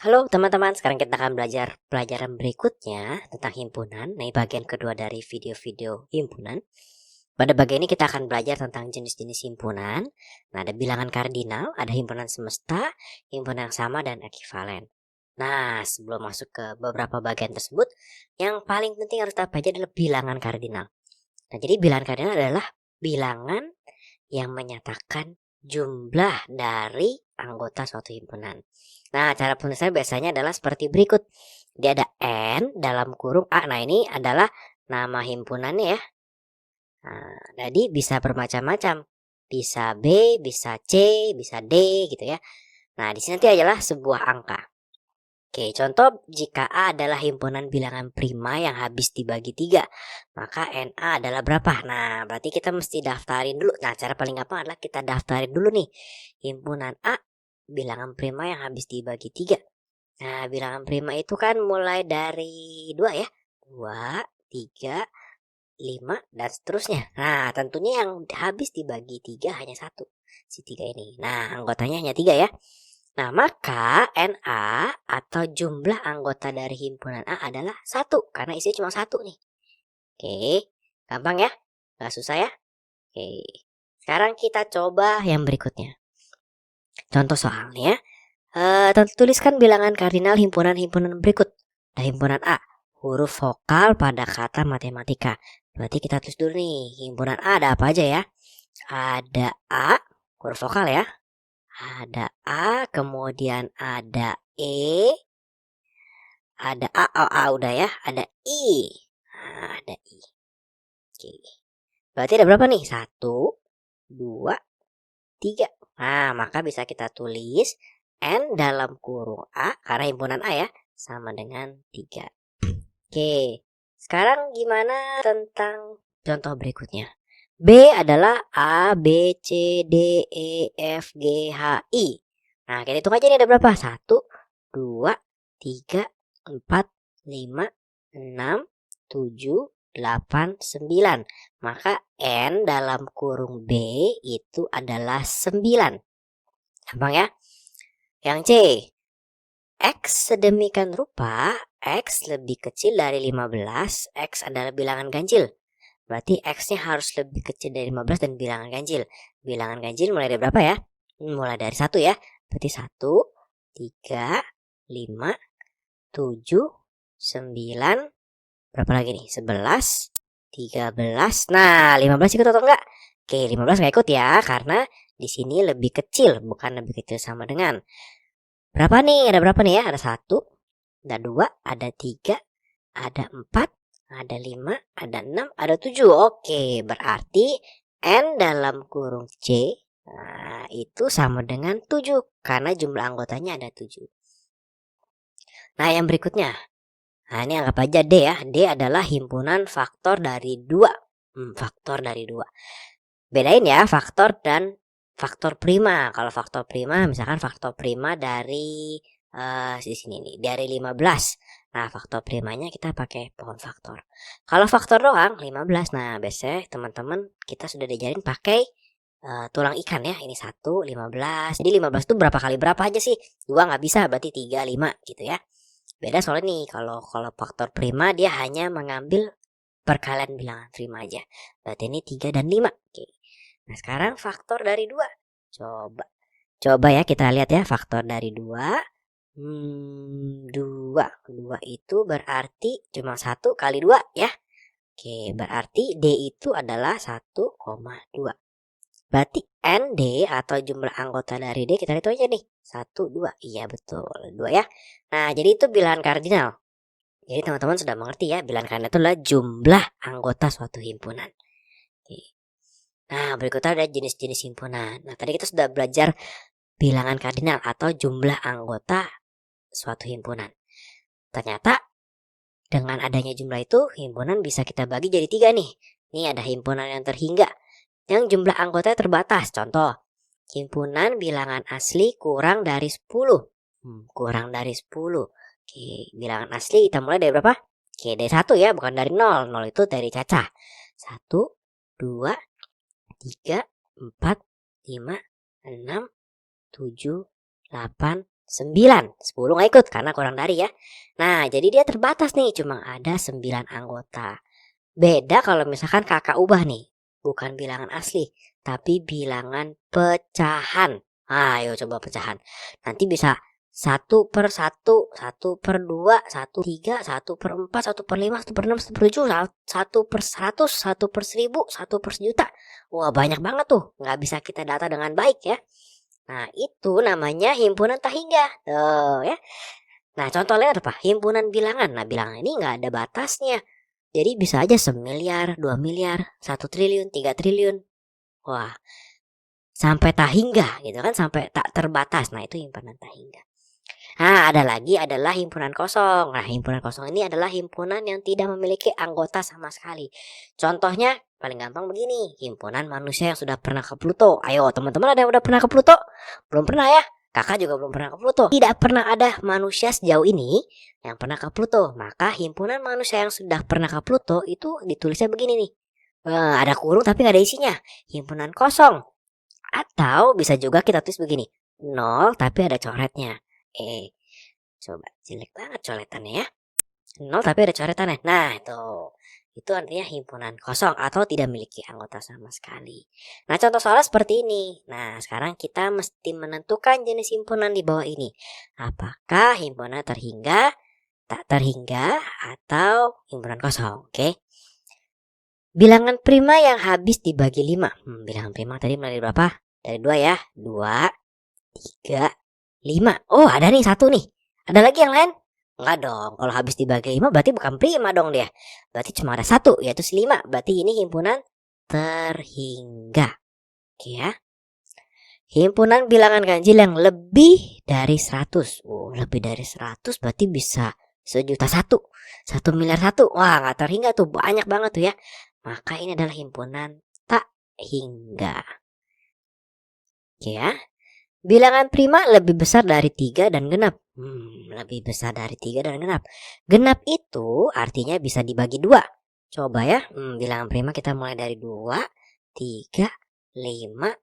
Halo teman-teman, sekarang kita akan belajar pelajaran berikutnya tentang himpunan. Nah, ini bagian kedua dari video-video himpunan. Pada bagian ini kita akan belajar tentang jenis-jenis himpunan. Nah, ada bilangan kardinal, ada himpunan semesta, himpunan yang sama, dan ekivalen. Nah, sebelum masuk ke beberapa bagian tersebut, yang paling penting harus kita pelajari adalah bilangan kardinal. Nah, jadi bilangan kardinal adalah bilangan yang menyatakan jumlah dari anggota suatu himpunan. Nah, cara penulisannya biasanya adalah seperti berikut. Dia ada N dalam kurung A. Nah, ini adalah nama himpunannya ya. Nah, jadi bisa bermacam-macam. Bisa B, bisa C, bisa D gitu ya. Nah, di sini nanti adalah sebuah angka. Oke, contoh jika A adalah himpunan bilangan prima yang habis dibagi 3, maka NA adalah berapa? Nah, berarti kita mesti daftarin dulu. Nah, cara paling gampang adalah kita daftarin dulu nih. Himpunan A, bilangan prima yang habis dibagi 3. Nah, bilangan prima itu kan mulai dari 2 ya. 2, 3, 5, dan seterusnya. Nah, tentunya yang habis dibagi 3 hanya 1. Si 3 ini. Nah, anggotanya hanya 3 ya. Nah, maka NA atau jumlah anggota dari himpunan A adalah 1. Karena isinya cuma 1 nih. Oke, gampang ya? Gak susah ya? Oke, sekarang kita coba yang berikutnya. Contoh soalnya, tuliskan bilangan kardinal himpunan-himpunan berikut. Nah, himpunan A, huruf vokal pada kata matematika. Berarti kita tulis dulu nih, himpunan A ada apa aja ya? Ada A, huruf vokal ya. Ada A, kemudian ada E, ada A udah ya, ada I. Nah, ada I. Oke. Berarti ada berapa nih? 1, 2, 3. Nah, maka bisa kita tulis N dalam kurung A, karena himpunan A ya, sama dengan 3. Oke. Sekarang gimana tentang contoh berikutnya? B adalah A, B, C, D, E, F, G, H, I. Nah, kita hitung aja nih ada berapa? 1, 2, 3, 4, 5, 6, 7, 8, 9. Maka N dalam kurung B itu adalah 9. Gampang ya? Yang C, X sedemikian rupa, X lebih kecil dari 15, X adalah bilangan ganjil. Berarti X-nya harus lebih kecil dari 15 dan bilangan ganjil. Bilangan ganjil mulai dari berapa ya? Mulai dari 1 ya. Berarti 1, 3, 5, 7, 9. Berapa lagi nih? 11, 13. Nah, 15 ikut atau enggak? Oke, 15 enggak ikut ya. Karena di sini lebih kecil. Bukan lebih kecil sama dengan. Berapa nih? Ada berapa nih ya? Ada 1, ada 2, ada 3, ada 4. Ada 5, ada 6, ada 7. Oke, berarti N dalam kurung C itu sama dengan 7. Karena jumlah anggotanya ada 7. Nah, yang berikutnya. Nah, ini anggap aja D ya. D adalah himpunan faktor dari 2. Faktor dari 2. Bedain ya faktor dan faktor prima. Kalau faktor prima, misalkan faktor prima dari di sini nih, dari 15. Nah, faktor primanya kita pakai pohon faktor. Kalau faktor doang 15. Nah, biasanya teman-teman kita sudah diajarin pakai tulang ikan ya. Ini 1, 15. Jadi 15 itu berapa kali berapa aja sih? 2 nggak bisa, berarti 3, 5 gitu ya. Beda soalnya nih, kalau faktor prima dia hanya mengambil perkalian bilangan prima aja. Berarti ini 3 dan 5. Oke. Nah, sekarang faktor dari 2. Coba ya kita lihat ya faktor dari 2. 2 itu berarti cuma 1 kali 2 ya. Oke, berarti D itu adalah 1,2. Berarti ND atau jumlah anggota dari D kita hitung aja nih. 1, 2. Iya betul, 2 ya. Nah, jadi itu bilangan kardinal. Jadi teman-teman sudah mengerti ya, bilangan kardinal itu adalah jumlah anggota suatu himpunan. Oke. Nah, berikutnya ada jenis-jenis himpunan. Nah, tadi kita sudah belajar bilangan kardinal atau jumlah anggota suatu himpunan. Ternyata dengan adanya jumlah itu, himpunan bisa kita bagi jadi 3 nih. Ini ada himpunan yang terhingga, yang jumlah anggotanya terbatas. Contoh, himpunan bilangan asli kurang dari 10. Kurang dari 10. Oke, bilangan asli kita mulai dari berapa? Oke, dari 1 ya, bukan dari 0. 0 itu dari cacah. 1, 2, 3, 4, 5, 6, 7, 8, 9, 10 nggak ikut karena kurang dari ya. Nah, jadi dia terbatas nih, cuma ada 9 anggota. Beda kalau misalkan kakak ubah nih, bukan bilangan asli, tapi bilangan pecahan. Ayo coba pecahan. Nanti bisa 1/1, 1/2, 1/3, 1/4, 1/5, 1/6, 1/7, 1/100, 1/1000, 1/1000. Wah, banyak banget tuh, nggak bisa kita data dengan baik ya. Nah, itu namanya himpunan tak hingga. Tuh ya. Nah, contoh lain apa? Himpunan bilangan. Nah, bilangan ini nggak ada batasnya. Jadi bisa aja 1 miliar, 2 miliar, 1 triliun, 3 triliun. Wah, sampai tak hingga gitu kan, sampai tak terbatas. Nah, itu himpunan tak hingga. Nah, ada lagi adalah himpunan kosong. Nah, himpunan kosong ini adalah himpunan yang tidak memiliki anggota sama sekali. Contohnya paling gampang begini, himpunan manusia yang sudah pernah ke Pluto. Ayo, teman-teman ada yang udah pernah ke Pluto? Belum pernah ya? Kakak juga belum pernah ke Pluto. Tidak pernah ada manusia sejauh ini yang pernah ke Pluto. Maka himpunan manusia yang sudah pernah ke Pluto itu ditulisnya begini nih. Ada kurung tapi nggak ada isinya. Himpunan kosong. Atau bisa juga kita tulis begini. 0 tapi ada coretnya. Coba jelek banget coretannya ya. 0 tapi ada coretannya. Nah, itu artinya himpunan kosong atau tidak memiliki anggota sama sekali. Nah, contoh soalnya seperti ini. Nah, sekarang kita mesti menentukan jenis himpunan di bawah ini. Apakah himpunan terhingga, tak terhingga, atau himpunan kosong. Oke. Bilangan prima yang habis dibagi 5. Bilangan prima tadi mulai dari berapa? Dari 2 ya. 2, 3, 5. Oh, ada nih satu nih. Ada lagi yang lain? Enggak dong. Kalau habis dibagi 5 berarti bukan prima dong dia. Berarti cuma ada satu, yaitu 5. Berarti ini himpunan terhingga. Oke ya. Himpunan bilangan ganjil yang lebih dari 100. Oh, lebih dari 100 berarti bisa 1.000.000. 1 miliar 1. Wah, gak terhingga tuh. Banyak banget tuh ya. Maka ini adalah himpunan tak hingga. Oke ya. Bilangan prima lebih besar dari 3 dan genap. Lebih besar dari 3 dan genap. Genap itu artinya bisa dibagi 2. Coba ya, bilangan prima kita mulai dari 2, 3, 5.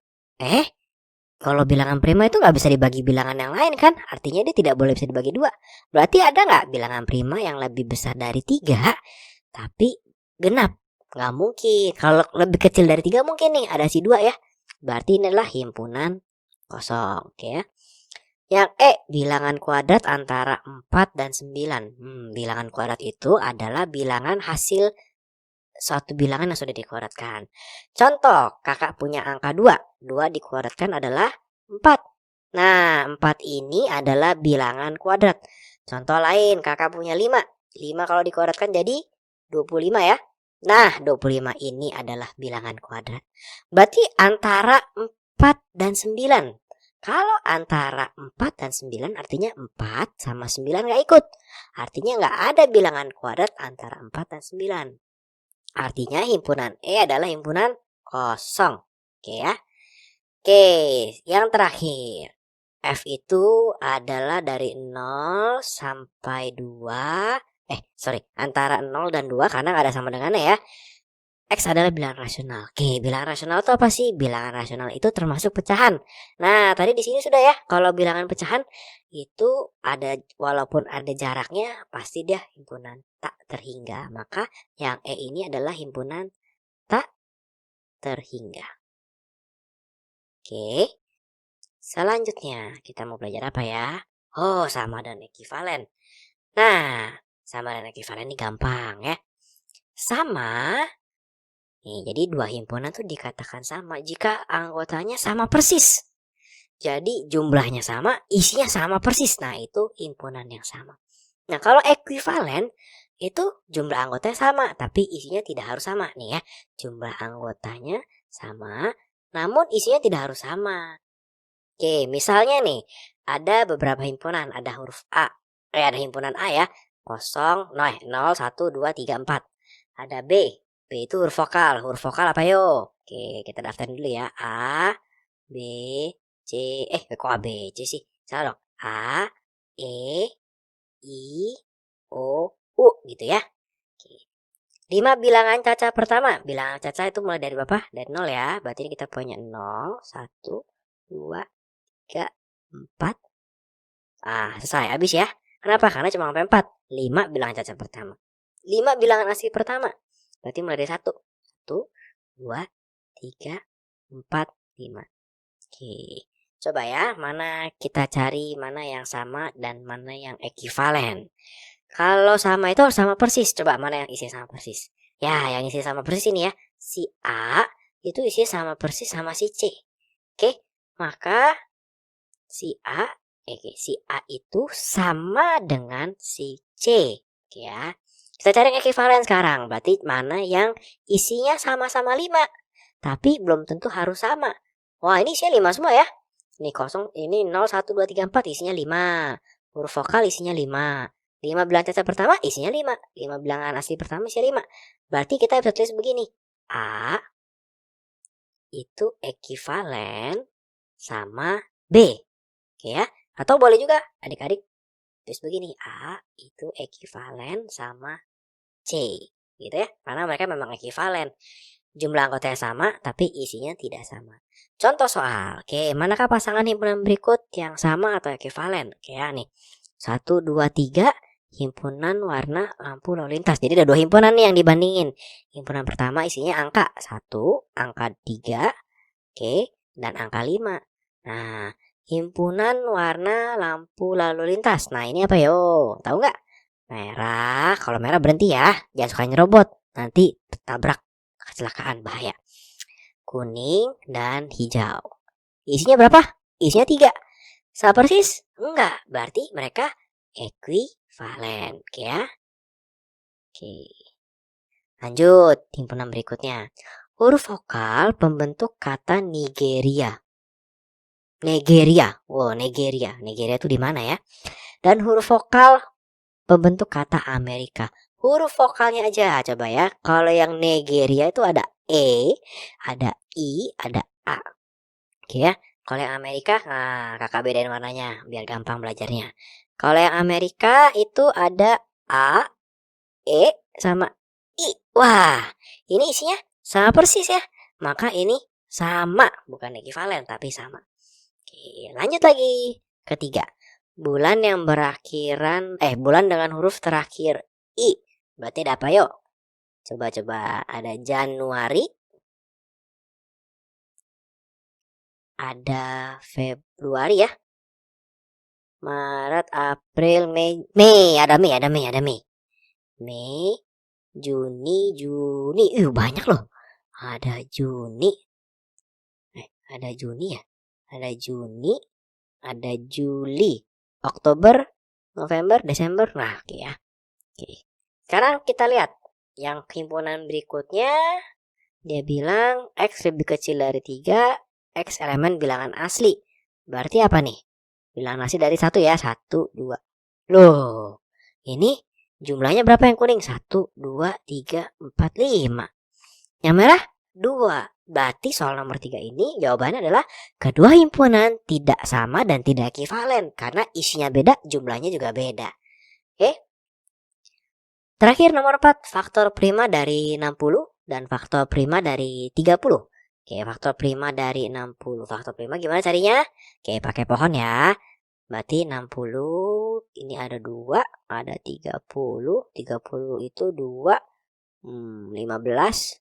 Kalau bilangan prima itu nggak bisa dibagi bilangan yang lain kan? Artinya dia tidak boleh bisa dibagi 2. Berarti ada nggak bilangan prima yang lebih besar dari 3 tapi genap? Nggak mungkin. Kalau lebih kecil dari 3 mungkin nih, ada si 2 ya. Berarti ini adalah himpunan kosong. Oke ya. Yang bilangan kuadrat antara 4 dan 9. Bilangan kuadrat itu adalah bilangan hasil suatu bilangan yang sudah dikuadratkan. Contoh, kakak punya angka 2. 2 dikuadratkan adalah 4. Nah, 4 ini adalah bilangan kuadrat. Contoh lain, kakak punya 5. 5 kalau dikuadratkan jadi 25 ya. Nah, 25 ini adalah bilangan kuadrat. Berarti antara 4 dan 9. Kalau antara 4 dan 9 artinya 4 sama 9 gak ikut. Artinya gak ada bilangan kuadrat antara 4 dan 9. Artinya himpunan E adalah himpunan kosong. Oke ya. Oke, yang terakhir. F itu adalah dari 0 sampai 2. Antara 0 dan 2 karena gak ada sama dengannya ya. X adalah bilangan rasional. Oke, bilangan rasional itu apa sih? Bilangan rasional itu termasuk pecahan. Nah, tadi di sini sudah ya. Kalau bilangan pecahan itu ada, walaupun ada jaraknya, pasti dia himpunan tak terhingga. Maka yang E ini adalah himpunan tak terhingga. Oke. Selanjutnya kita mau belajar apa ya? Oh, sama dan ekuivalen. Nah, sama dan ekuivalen ini gampang ya. Sama. Nih, jadi dua himpunan tuh dikatakan sama jika anggotanya sama persis. Jadi jumlahnya sama, isinya sama persis. Nah, itu himpunan yang sama. Nah, kalau ekuivalen itu jumlah anggotanya sama, tapi isinya tidak harus sama nih ya. Jumlah anggotanya sama, namun isinya tidak harus sama. Oke, misalnya nih, ada beberapa himpunan, ada huruf A. Ada himpunan A ya. 0, 1, 2, 3, 4. Ada B. B itu huruf vokal. Huruf vokal apa yo? Oke, kita daftarin dulu ya. A, B, C. Kok A, B, C sih? Salah dong. A, E, I, O, U gitu ya. Oke. 5 bilangan caca pertama. Bilangan caca itu mulai dari berapa? Dari 0 ya. Berarti kita punya 0, 1, 2, 3, 4, Selesai, habis ya. Kenapa? Karena cuma sampai 4. 5 bilangan cacat pertama. 5 bilangan asli pertama. Berarti mulai dari 1. 1, 2, 3, 4, 5. Oke. Coba ya, mana kita cari mana yang sama dan mana yang ekivalen. Kalau sama itu harus sama persis. Coba mana yang isi sama persis. Ya, yang isi sama persis ini ya. Si A itu isi sama persis sama si C. Oke, maka si A si A itu sama dengan si C. Oke ya. Kita cari yang ekivalen sekarang. Berarti mana yang isinya sama-sama 5. Tapi belum tentu harus sama. Wah, ini isinya 5 semua ya. Ini kosong, ini 0, 1, 2, 3, 4 isinya 5. Huruf vokal isinya 5. 5 bilangan cacat pertama isinya 5. 5 bilangan asli pertama isinya 5. Berarti kita bisa tulis begini. A itu ekivalen sama B. Oke ya. Atau boleh juga adik-adik tulis begini. A itu ekivalen sama C. Gitu ya. Karena mereka memang ekivalen. Jumlah anggotanya sama, tapi isinya tidak sama. Contoh soal. Oke, manakah pasangan himpunan berikut yang sama atau ekivalen? Oke ya nih. 1, 2, 3. Himpunan warna lampu lalu lintas. Jadi ada 2 himpunan nih yang dibandingin. Himpunan pertama isinya angka 1, angka 3, oke, dan angka 5. Nah, himpunan warna lampu lalu lintas. Nah, ini apa yo? Tahu nggak? Merah. Kalau merah berhenti ya. Jangan suka nyerobot. Nanti tabrak, kecelakaan, bahaya. Kuning dan hijau. Isinya berapa? Isinya 3. Sama persis? Enggak. Berarti mereka ekivalen. Oke ya. Oke. Lanjut. Himpunan berikutnya. Huruf vokal pembentuk kata Nigeria. Nigeria. Wow, Nigeria. Nigeria itu di mana ya? Dan huruf vokal pembentuk kata Amerika. Huruf vokalnya aja coba ya. Kalau yang Nigeria itu ada E, ada I, ada A. Oke ya. Kalau yang Amerika, kakak bedain warnanya biar gampang belajarnya. Kalau yang Amerika itu ada A, E, sama I. Wah, ini isinya sama persis ya. Maka ini sama, bukan ekivalen tapi sama. Oke, lanjut lagi. Ketiga, bulan yang bulan dengan huruf terakhir I. Berarti ada apa yuk? Coba-coba, ada Januari, ada Februari ya. Maret, April, Mei, ada Mei. Mei, Juni. Banyak loh. Ada Juni. Ada Juni ya. Ada Juni, ada Juli, Oktober, November, Desember. Nah, oke ya. Oke. Sekarang kita lihat yang himpunan berikutnya. Dia bilang X lebih kecil dari 3, X elemen bilangan asli. Berarti apa nih? Bilangan asli dari 1 ya. 1, 2. Loh, ini jumlahnya berapa yang kuning? 1, 2, 3, 4, 5. Yang merah 2. Berarti soal nomor 3 ini jawabannya adalah kedua himpunan tidak sama dan tidak ekivalen. Karena isinya beda, jumlahnya juga beda. Oke. Terakhir nomor 4, faktor prima dari 60 dan faktor prima dari 30. Oke, faktor prima dari 60. Faktor prima gimana carinya? Oke, pakai pohon ya. Berarti 60, ini ada 2, ada 30. 30 itu 2, 15,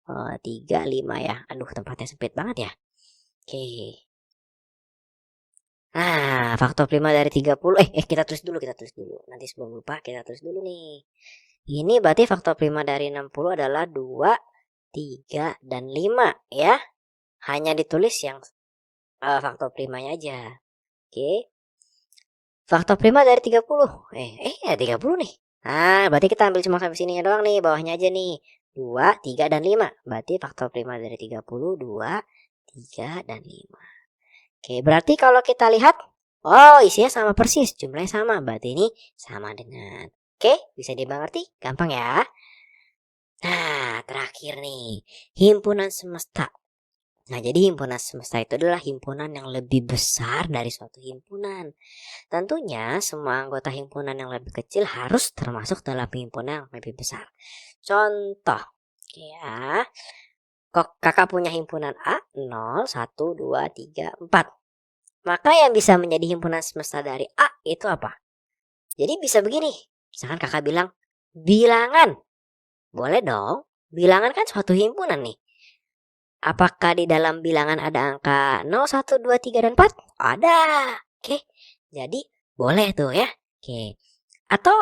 3, 5 ya. Aduh, tempatnya sempit banget ya. Oke. Nah, faktor prima dari 30. Kita tulis dulu. Nanti sebelum lupa kita tulis dulu nih. Ini berarti faktor prima dari 60 adalah 2, 3, dan 5 ya. Hanya ditulis yang faktor primanya aja. Oke. Faktor prima dari 30. 30 nih. Nah, berarti kita ambil cuma sampai sininya doang nih, bawahnya aja nih. 2, 3, dan 5. Berarti faktor prima dari 30, 2, 3, dan 5. Oke, berarti kalau kita lihat, isinya sama persis, jumlahnya sama. Berarti ini sama dengan. Oke, bisa dimengerti? Gampang ya. Nah, terakhir nih, himpunan semesta. Nah, jadi himpunan semesta itu adalah himpunan yang lebih besar dari suatu himpunan. Tentunya semua anggota himpunan yang lebih kecil harus termasuk dalam himpunan yang lebih besar. Contoh, ya, kakak punya himpunan A 0, 1, 2, 3, 4. Maka yang bisa menjadi himpunan semesta dari A itu apa? Jadi bisa begini. Misalkan kakak bilang bilangan. Boleh dong. Bilangan kan suatu himpunan nih. Apakah di dalam bilangan ada angka 0, 1, 2, 3, dan 4? Ada. Oke. Jadi boleh tuh ya. Oke. Atau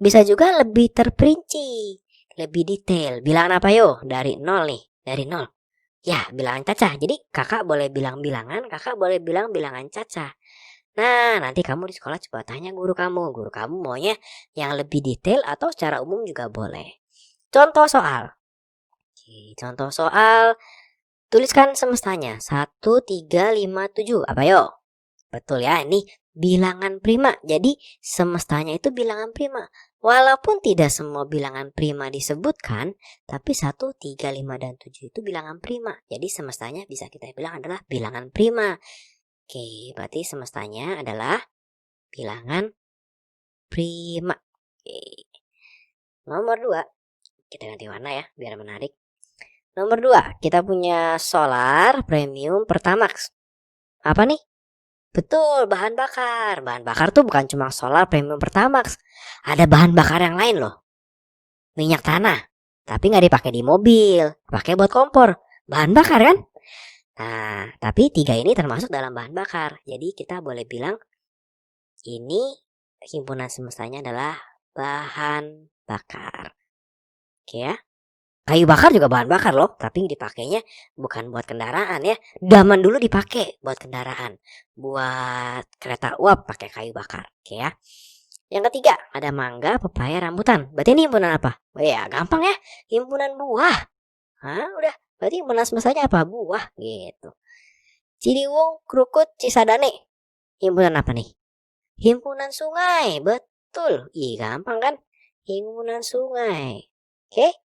bisa juga lebih terperinci, lebih detail. Bilangan apa yo? Dari 0 nih. Dari 0. Ya, bilangan cacah. Jadi kakak boleh bilang bilangan, kakak boleh bilang bilangan cacah. Nah, nanti kamu di sekolah coba tanya guru kamu. Guru kamu maunya yang lebih detail atau secara umum juga boleh. Contoh soal. Oke, contoh soal. Tuliskan semestanya. 1, 3, 5, 7. Apa yo? Betul ya, ini bilangan prima. Jadi semestanya itu bilangan prima. Walaupun tidak semua bilangan prima disebutkan, tapi 1, 3, 5, dan 7 itu bilangan prima. Jadi semestanya bisa kita bilang adalah bilangan prima. Oke, berarti semestanya adalah bilangan prima. Oke. Nomor 2, kita ganti warna ya, biar menarik. Nomor 2, kita punya solar premium pertamax. Apa nih? Betul, bahan bakar. Bahan bakar tuh bukan cuma solar premium pertamax. Ada bahan bakar yang lain loh. Minyak tanah. Tapi nggak dipakai di mobil. Pakai buat kompor. Bahan bakar kan? Nah, tapi 3 ini termasuk dalam bahan bakar. Jadi kita boleh bilang ini himpunan semestanya adalah bahan bakar. Oke ya. Kayu bakar juga bahan bakar loh, tapi dipakainya bukan buat kendaraan ya. Zaman dulu dipakai buat kendaraan. Buat kereta uap pakai kayu bakar. Oke ya. Yang ketiga, ada mangga, pepaya, rambutan. Berarti ini himpunan apa? Oh ya, gampang ya. Himpunan buah. Hah, udah. Berarti himpunan semestanya apa? Buah gitu. Ciliwung, Krukut, Cisadane. Himpunan apa nih? Himpunan sungai. Betul. Ih, gampang kan? Himpunan sungai. Oke.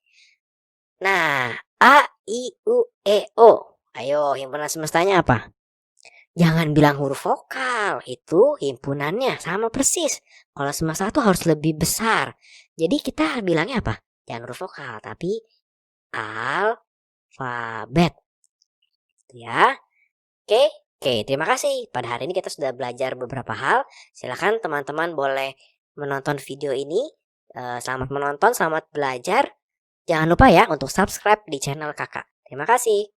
Nah, A, I, U, E, O. Ayo, himpunan semestanya apa? Jangan bilang huruf vokal, itu himpunannya sama persis. Kalau semesta itu harus lebih besar. Jadi kita bilangnya apa? Jangan huruf vokal, tapi alfabet. Ya. Oke, terima kasih. Pada hari ini kita sudah belajar beberapa hal. Silakan teman-teman boleh menonton video ini. Selamat menonton, selamat belajar. Jangan lupa ya untuk subscribe di channel kakak. Terima kasih.